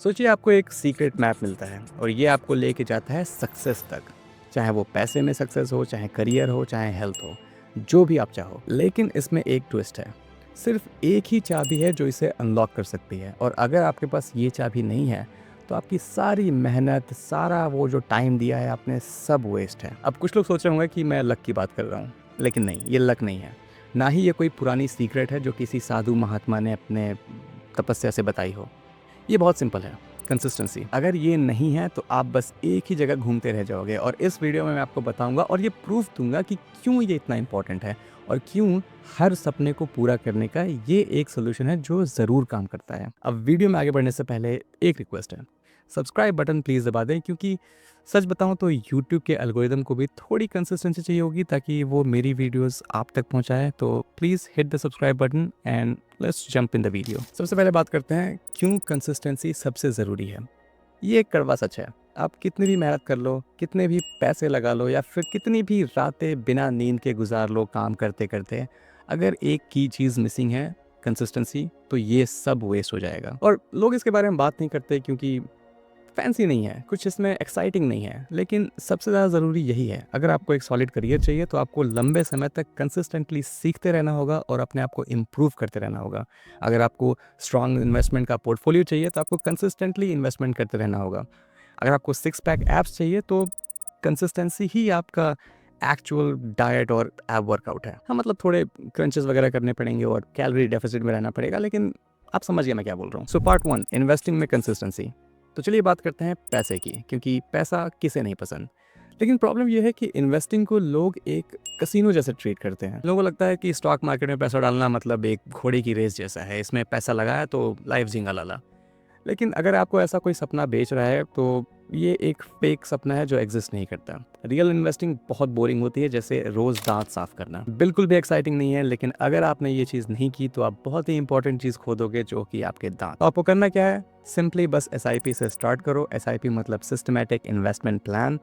सोचिए आपको एक सीक्रेट मैप मिलता है और ये आपको लेके जाता है सक्सेस तक। चाहे वो पैसे में सक्सेस हो, चाहे करियर हो, चाहे हेल्थ हो, जो भी आप चाहो। लेकिन इसमें एक ट्विस्ट है। सिर्फ एक ही चाबी है जो इसे अनलॉक कर सकती है, और अगर आपके पास ये चाबी नहीं है तो आपकी सारी मेहनत, सारा वो जो टाइम दिया है आपने, सब वेस्ट है। अब कुछ लोग सोच रहे होंगे कि मैं लक की बात कर रहा हूँ, लेकिन नहीं, ये लक नहीं है। ना ही ये कोई पुरानी सीक्रेट है जो किसी साधु महात्मा ने अपने तपस्या से बताई हो। ये बहुत सिंपल है, कंसिस्टेंसी। अगर ये नहीं है तो आप बस एक ही जगह घूमते रह जाओगे, और इस वीडियो में मैं आपको बताऊंगा और ये प्रूफ दूंगा कि क्यों ये इतना इंपॉर्टेंट है और क्यों हर सपने को पूरा करने का ये एक सोल्यूशन है जो ज़रूर काम करता है। अब वीडियो में आगे बढ़ने से पहले एक रिक्वेस्ट है, सब्सक्राइब बटन प्लीज़ दबा दें, क्योंकि सच बताऊं तो यूट्यूब के एल्गोरिदम को भी थोड़ी कंसिस्टेंसी चाहिए होगी ताकि वो मेरी वीडियोस आप तक पहुंचाए। तो please hit the subscribe button and let's jump in the video. सबसे पहले बात करते हैं क्यों कंसिस्टेंसी सबसे ज़रूरी है। ये एक कड़वा सच है। आप कितनी भी मेहनत कर लो, कितने भी पैसे लगा लो, या फिर कितनी भी रातें बिना नींद के गुजार लो काम करते करते, अगर एक की चीज़ मिसिंग है, कंसिस्टेंसी, तो ये सब वेस्ट हो जाएगा। और लोग इसके बारे में बात नहीं करते क्योंकि फैंसी नहीं है, कुछ इसमें एक्साइटिंग नहीं है, लेकिन सबसे ज़्यादा ज़रूरी यही है। अगर आपको एक सॉलिड करियर चाहिए तो आपको लंबे समय तक कंसिस्टेंटली सीखते रहना होगा और अपने आप को इम्प्रूव करते रहना होगा। अगर आपको स्ट्रॉन्ग इन्वेस्टमेंट का पोर्टफोलियो चाहिए तो आपको कंसिस्टेंटली इन्वेस्टमेंट करते रहना होगा। अगर आपको सिक्स पैक एप्स चाहिए तो कंसिस्टेंसी ही आपका एक्चुअल डाइट और एप वर्कआउट है। हाँ, मतलब थोड़े क्रंचेस वगैरह करने पड़ेंगे और कैलोरी डेफिसिट में रहना पड़ेगा, लेकिन आप समझ गए मैं क्या बोल रहा हूँ। सो पार्ट 1, इन्वेस्टिंग में कंसिस्टेंसी। तो चलिए बात करते हैं पैसे की, क्योंकि पैसा किसे नहीं पसंद। लेकिन प्रॉब्लम यह है कि इन्वेस्टिंग को लोग एक कसिनो जैसे ट्रीट करते हैं। लोगों को लगता है कि स्टॉक मार्केट में पैसा डालना मतलब एक घोड़े की रेस जैसा है, इसमें पैसा लगाया तो लाइफ झींगा लाला। लेकिन अगर आपको ऐसा कोई सपना बेच रहा है तो ये एक फेक सपना है जो एग्जिस्ट नहीं करता। रियल इन्वेस्टिंग बहुत बोरिंग होती है, जैसे रोज दांत साफ करना, बिल्कुल भी एक्साइटिंग नहीं है। लेकिन अगर आपने ये चीज़ नहीं की तो आप बहुत ही इंपॉर्टेंट चीज़ खो दोगे, जो कि आपके दांत। तो आपको करना क्या है, सिंपली बस SIP से स्टार्ट करो। SIP मतलब सिस्टमैटिक इन्वेस्टमेंट प्लान।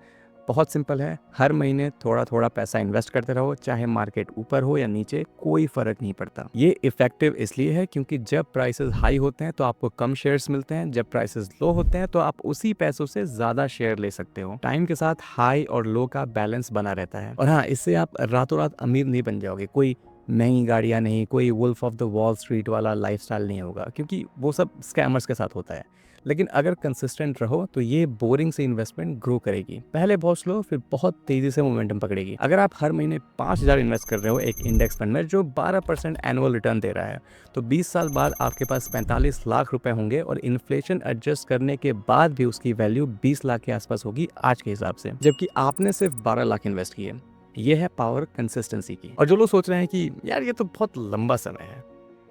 बहुत सिंपल है, हर महीने थोड़ा थोड़ा पैसा इन्वेस्ट करते रहो, चाहे मार्केट ऊपर हो या नीचे, कोई फर्क नहीं पड़ता। ये इफेक्टिव इसलिए है क्योंकि जब प्राइसेस हाई होते हैं तो आपको कम शेयर्स मिलते हैं, जब प्राइसेस लो होते हैं तो आप उसी पैसों से ज्यादा शेयर ले सकते हो। टाइम के साथ हाई और लो का बैलेंस बना रहता है। और हाँ, इससे आप रातों रात अमीर नहीं बन जाओगे। कोई महंगी गाड़ियां नहीं, कोई Wolf of the Wall Street वाला लाइफस्टाइल नहीं होगा, क्योंकि वो सब स्कैमर्स के साथ होता है। लेकिन अगर कंसिस्टेंट रहो तो ये बोरिंग से इन्वेस्टमेंट ग्रो करेगी। पहले बहुत स्लो, फिर बहुत तेजी से मोमेंटम पकड़ेगी। अगर आप हर महीने 5,000 इन्वेस्ट कर रहे हो एक इंडेक्स फंड में जो 12% एनुअल रिटर्न दे रहा है, तो 20 साल बाद आपके पास 45 लाख रुपए होंगे, और इन्फ्लेशन एडजस्ट करने के बाद भी उसकी वैल्यू 20 लाख के आसपास होगी आज के हिसाब से, जबकि आपने सिर्फ 12 लाख इन्वेस्ट किए। ये है पावर कंसिस्टेंसी की। और जो लोग सोच रहे हैं कि यार ये तो बहुत लंबा समय है,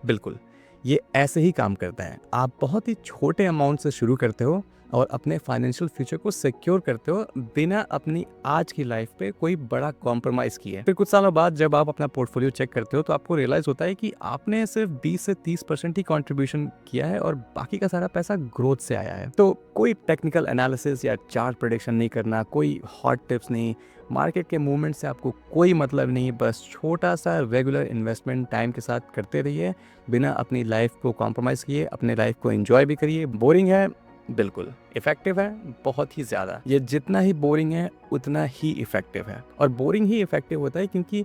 बिल्कुल ये ऐसे ही काम करता है। आप बहुत ही छोटे अमाउंट से शुरू करते हो और अपने फाइनेंशियल फ्यूचर को सिक्योर करते हो बिना अपनी आज की लाइफ पे कोई बड़ा कॉम्प्रोमाइज किए। फिर कुछ सालों बाद जब आप अपना पोर्टफोलियो चेक करते हो तो आपको रियलाइज होता है कि आपने सिर्फ 20 से 30% ही कंट्रीब्यूशन किया है और बाकी का सारा पैसा ग्रोथ से आया है। तो कोई टेक्निकल एनालिसिस या चार्ट प्रेडिक्शन नहीं करना, कोई हॉट टिप्स नहीं, मार्केट के मूवमेंट से आपको कोई मतलब नहीं, बस छोटा सा रेगुलर इन्वेस्टमेंट टाइम के साथ करते रहिए बिना अपनी लाइफ को कॉम्प्रोमाइज़ किए। अपने लाइफ को एंजॉय भी करिए। बोरिंग है, बिल्कुल। इफेक्टिव है, बहुत ही ज़्यादा। ये जितना ही बोरिंग है उतना ही इफेक्टिव है। और बोरिंग ही इफेक्टिव होता है क्योंकि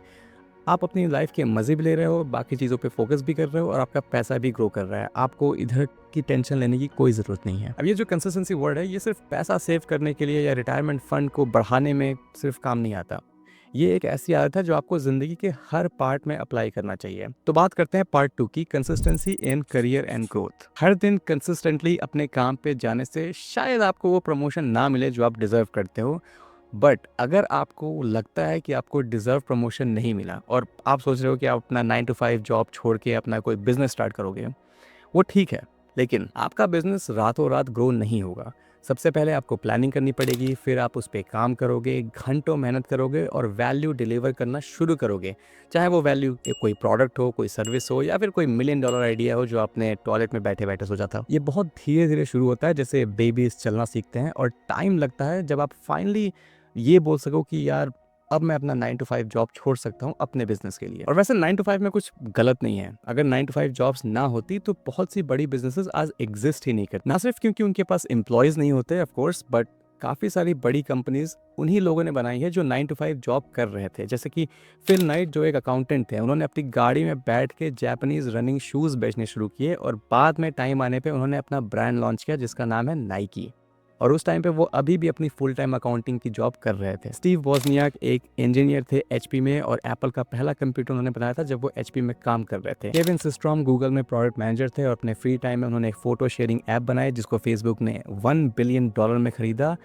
आप अपनी लाइफ के मज़े भी ले रहे हो, बाकी चीज़ों पे फोकस भी कर रहे हो, और आपका पैसा भी ग्रो कर रहा है। आपको इधर की टेंशन लेने की कोई ज़रूरत नहीं है। अब ये जो कंसिस्टेंसी वर्ड है, ये सिर्फ पैसा सेव करने के लिए या रिटायरमेंट फंड को बढ़ाने में सिर्फ काम नहीं आता। ये एक ऐसी आदत है जो आपको ज़िंदगी के हर पार्ट में अप्लाई करना चाहिए। तो बात करते हैं पार्ट 2 की, consistency in career and growth. हर दिन कंसिस्टेंटली अपने काम पे जाने से शायद आपको वो प्रमोशन ना मिले जो आप डिजर्व करते हो, बट अगर आपको लगता है कि आपको डिजर्व प्रमोशन नहीं मिला और आप सोच रहे हो कि आप अपना 9 to 5 जॉब छोड़ के अपना कोई बिजनेस स्टार्ट करोगे, वो ठीक है, लेकिन आपका बिजनेस रातों रात ग्रो नहीं होगा। सबसे पहले आपको प्लानिंग करनी पड़ेगी, फिर आप उस पर काम करोगे, घंटों मेहनत करोगे और वैल्यू डिलीवर करना शुरू करोगे। चाहे वो वैल्यू कोई प्रोडक्ट हो, कोई सर्विस हो, या फिर कोई $1,000,000 आइडिया हो जो आपने टॉयलेट में बैठे बैठे सोचा था। ये बहुत धीरे धीरे शुरू होता है, जैसे बेबीज चलना सीखते हैं, और टाइम लगता है जब आप फाइनली ये बोल सको कि यार अब मैं अपना 9 to 5 जॉब छोड़ सकता हूँ अपने बिजनेस के लिए। और वैसे 9 to 5 में कुछ गलत नहीं है। अगर 9 to 5 जॉब्स ना होती तो बहुत सी बड़ी बिजनेसेस आज एग्जिस्ट ही नहीं करती, ना सिर्फ क्योंकि उनके पास एम्प्लॉयज नहीं होते ऑफ कोर्स, बट काफ़ी सारी बड़ी कंपनीज उन्हीं लोगों ने बनाई है जो 9 to 5 जॉब कर रहे थे। जैसे कि फिल नाइट जो एक अकाउंटेंट थे, उन्होंने अपनी गाड़ी में बैठ के जापानीज रनिंग शूज़ बेचने शुरू किए और बाद में टाइम आने पे उन्होंने अपना ब्रांड लॉन्च किया जिसका नाम है नाइकी। और उस टाइम पे वो अभी भी अपनी फुल टाइम अकाउंटिंग की जॉब कर रहे थे। स्टीव वोजनियाक एक इंजीनियर थे एचपी में और एप्पल का पहला कंप्यूटर उन्होंने बनाया था जब वो एचपी में काम कर रहे थे। केविन सिस्ट्रॉम गूगल में प्रोडक्ट मैनेजर थे और अपने फ्री टाइम में उन्होंने एक फोटो शेयरिंग ऐप बनाई जिसको फेसबुक ने $1 बिलियन में खरीदा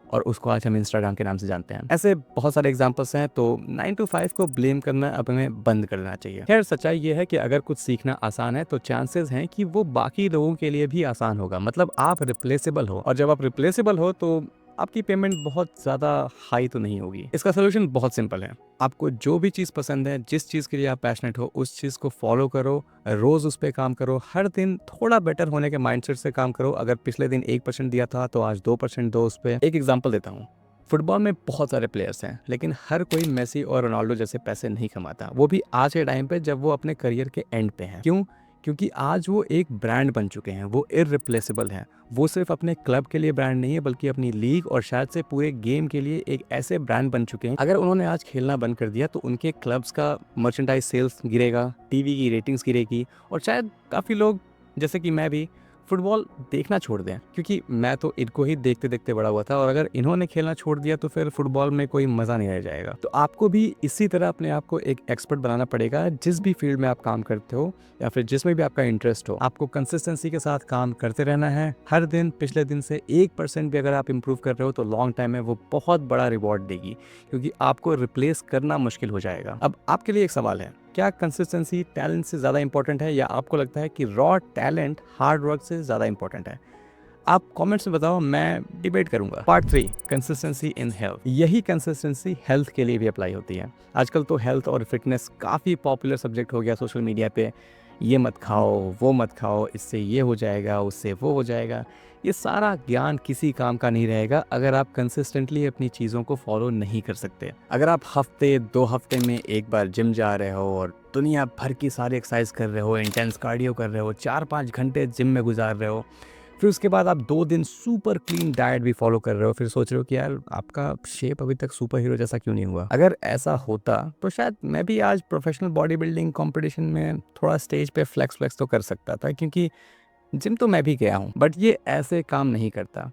और उसको आज हम इंस्टाग्राम के नाम से जानते हैं। ऐसे बहुत सारे एग्जांपल्स हैं, तो 9 to 5 को ब्लेम करना अब हमें बंद कर देना चाहिए। खैर सच्चाई ये है कि अगर कुछ सीखना आसान है तो चांसेस हैं कि वो बाकी लोगों के लिए भी आसान होगा। मतलब आप रिप्लेसेबल हो, और जब आप रिप्लेसेबल हो तो आपकी पेमेंट बहुत ज़्यादा हाई तो नहीं होगी। इसका सोल्यूशन बहुत सिंपल है। आपको जो भी चीज़ पसंद है, जिस चीज़ के लिए आप पैशनेट हो, उस चीज़ को फॉलो करो, रोज़ उस पर काम करो, हर दिन थोड़ा बेटर होने के माइंडसेट से काम करो। अगर पिछले दिन 1% दिया था तो आज 2% दो उस पर। एक एग्जाम्पल देता हूँ। फुटबॉल में बहुत सारे प्लेयर्स हैं, लेकिन हर कोई मेसी और रोनाल्डो जैसे पैसे नहीं कमाता, वो भी आज के टाइम पे जब वो अपने करियर के एंड पे हैं। क्यों? क्योंकि आज वो एक ब्रांड बन चुके हैं, वो इररिप्लेसेबल हैं। वो सिर्फ अपने क्लब के लिए ब्रांड नहीं है, बल्कि अपनी लीग और शायद से पूरे गेम के लिए एक ऐसे ब्रांड बन चुके हैं। अगर उन्होंने आज खेलना बंद कर दिया तो उनके क्लब्स का मर्चेंडाइज सेल्स गिरेगा, टीवी की रेटिंग्स गिरेगी, और शायद काफ़ी लोग जैसे कि मैं भी फुटबॉल देखना छोड़ दें। क्योंकि मैं तो इनको ही देखते देखते बड़ा हुआ था, और अगर इन्होंने खेलना छोड़ दिया तो फिर फुटबॉल में कोई मज़ा नहीं रह जाएगा। तो आपको भी इसी तरह अपने आप को एक एक्सपर्ट बनाना पड़ेगा। जिस भी फील्ड में आप काम करते हो या फिर जिसमें भी आपका इंटरेस्ट हो, आपको कंसिस्टेंसी के साथ काम करते रहना है। हर दिन पिछले दिन से 1% भी अगर आप इंप्रूव कर रहे हो तो लॉन्ग टाइम में वो बहुत बड़ा रिवॉर्ड देगी, क्योंकि आपको रिप्लेस करना मुश्किल हो जाएगा। अब आपके लिए एक सवाल है, क्या कंसिस्टेंसी टैलेंट से ज़्यादा इंपॉर्टेंट है, या आपको लगता है कि रॉ टैलेंट हार्ड वर्क से ज़्यादा इंपॉर्टेंट है? आप कमेंट्स में बताओ, मैं डिबेट करूंगा। Part 3, consistency in health. यही कंसिस्टेंसी हेल्थ के लिए भी अप्लाई होती है। आजकल तो हेल्थ और फिटनेस काफ़ी पॉपुलर सब्जेक्ट हो गया सोशल मीडिया पे। ये मत खाओ, वो मत खाओ, इससे ये हो जाएगा, उससे वो हो जाएगा। ये सारा ज्ञान किसी काम का नहीं रहेगा अगर आप कंसिस्टेंटली अपनी चीज़ों को फॉलो नहीं कर सकते। अगर आप हफ्ते 2 हफ्ते में एक बार जिम जा रहे हो और दुनिया भर की सारी एक्सरसाइज कर रहे हो, इंटेंस कार्डियो कर रहे हो, 4-5 घंटे जिम में गुजार रहे हो, फिर उसके बाद आप 2 दिन सुपर क्लीन डाइट भी फॉलो कर रहे हो, फिर सोच रहे हो कि यार आपका शेप अभी तक सुपर हीरो जैसा क्यों नहीं हुआ। अगर ऐसा होता तो शायद मैं भी आज प्रोफेशनल बॉडी बिल्डिंग कॉम्पिटिशन में थोड़ा स्टेज पे फ्लेक्स तो कर सकता था, क्योंकि जिम तो मैं भी गया हूँ, बट ये ऐसे काम नहीं करता।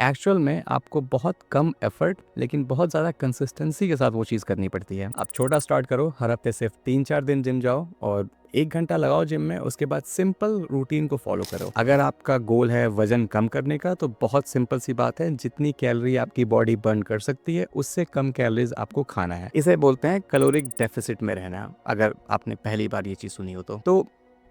एक्चुअल में आपको बहुत कम एफर्ट लेकिन बहुत ज़्यादा कंसिस्टेंसी के साथ वो चीज़ करनी पड़ती है। आप छोटा स्टार्ट करो, हर हफ्ते सिर्फ 3-4 दिन जिम जाओ और 1 घंटा लगाओ जिम में। उसके बाद सिंपल रूटीन को फॉलो करो। अगर आपका गोल है वजन कम करने का, तो बहुत सिंपल सी बात है, जितनी कैलोरी आपकी बॉडी बर्न कर सकती है उससे कम कैलोरीज आपको खाना है। इसे बोलते हैं कैलोरिक डेफिसिट में रहना, अगर आपने पहली बार ये चीज़ सुनी हो तो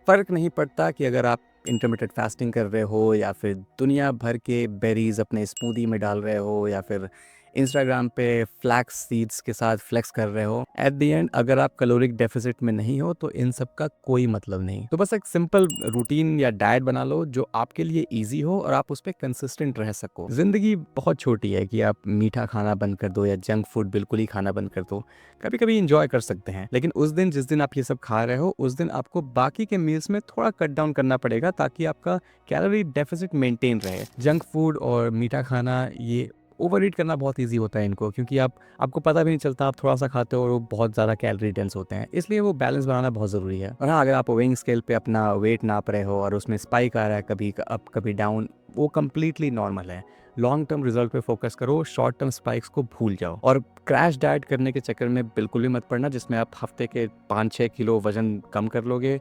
फ़र्क नहीं पड़ता कि अगर आप इंटरमिटेंट फास्टिंग कर रहे हो या फिर दुनिया भर के बेरीज अपने स्मूदी में डाल रहे हो या फिर इंस्टाग्राम पे फ्लैक्स सीड्स के साथ फ्लेक्स कर रहे हो। एट द एंड अगर आप कैलोरिक डेफिसिट में नहीं हो तो इन सब का कोई मतलब नहीं। तो बस एक सिंपल रूटीन या डाइट बना लो जो आपके लिए इजी हो और आप उस पर कंसिस्टेंट रह सको। जिंदगी बहुत छोटी है कि आप मीठा खाना बंद कर दो या जंक फूड बिल्कुल ही खाना बंद कर दो। कभी कभी इंजॉय कर सकते हैं, लेकिन उस दिन जिस दिन आप ये सब खा रहे हो उस दिन आपको बाकी के मील्स में थोड़ा कट डाउन करना पड़ेगा ताकि आपका कैलोरी डेफिसिट मेंटेन रहे। जंक फूड और मीठा खाना ये ओवर ईट करना बहुत ईजी होता है इनको, क्योंकि आपको पता भी नहीं चलता, आप थोड़ा सा खाते हो और वो बहुत ज़्यादा कैलोरी डेंस होते हैं, इसलिए वो बैलेंस बनाना बहुत ज़रूरी है। और हाँ, अगर आप वेइंग स्केल पे अपना वेट नाप रहे हो और उसमें स्पाइक आ रहा है कभी अप कभी डाउन, वो कम्प्लीटली नॉर्मल है। लॉन्ग टर्म रिजल्ट पे फोकस करो, शॉर्ट टर्म स्पाइक्स को भूल जाओ। और क्रैश डाइट करने के चक्कर में बिल्कुल भी मत पड़ना, जिसमें आप हफ्ते के 5-6 किलो वजन कम कर लोगे,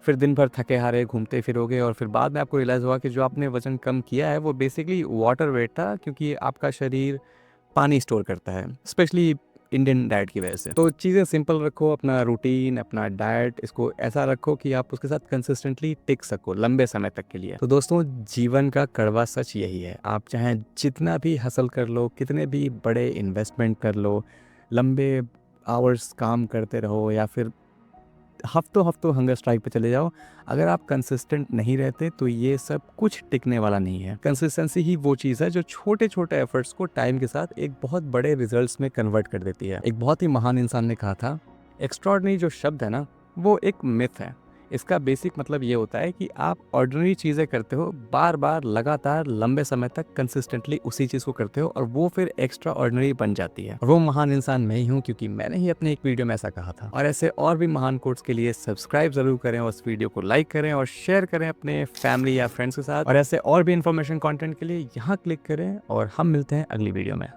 फिर दिन भर थके हारे घूमते फिरोगे और फिर बाद में आपको रियलाइज़ हुआ कि जो आपने वजन कम किया है वो बेसिकली वाटर वेट था, क्योंकि आपका शरीर पानी स्टोर करता है, स्पेशली इंडियन डाइट की वजह से। तो चीज़ें सिंपल रखो, अपना रूटीन, अपना डाइट, इसको ऐसा रखो कि आप उसके साथ कंसिस्टेंटली टिक सको लंबे समय तक के लिए। तो दोस्तों, जीवन का कड़वा सच यही है, आप चाहे जितना भी हसल कर लो, कितने भी बड़े इन्वेस्टमेंट कर लो, लंबे आवर्स काम करते रहो या फिर हफ्तों हफ्तों हंगर स्ट्राइक पे चले जाओ, अगर आप कंसिस्टेंट नहीं रहते तो ये सब कुछ टिकने वाला नहीं है। कंसिस्टेंसी ही वो चीज़ है जो छोटे छोटे एफर्ट्स को टाइम के साथ एक बहुत बड़े रिजल्ट्स में कन्वर्ट कर देती है। एक बहुत ही महान इंसान ने कहा था, एक्स्ट्रॉर्डिनरी जो शब्द है ना, वो एक मिथ है। इसका बेसिक मतलब ये होता है कि आप ऑर्डिनरी चीज़ें करते हो, बार बार लगातार लंबे समय तक कंसिस्टेंटली उसी चीज़ को करते हो और वो फिर एक्स्ट्रा ऑर्डिनरी बन जाती है। और वो महान इंसान मैं ही हूँ, क्योंकि मैंने ही अपने एक वीडियो में ऐसा कहा था। और ऐसे और भी महान कोट्स के लिए सब्सक्राइब जरूर करें और इस वीडियो को लाइक करें और शेयर करें अपने फैमिली या फ्रेंड्स के साथ। और ऐसे और भी इंफॉर्मेशन कॉन्टेंट के लिए यहाँ क्लिक करें और हम मिलते हैं अगली वीडियो में।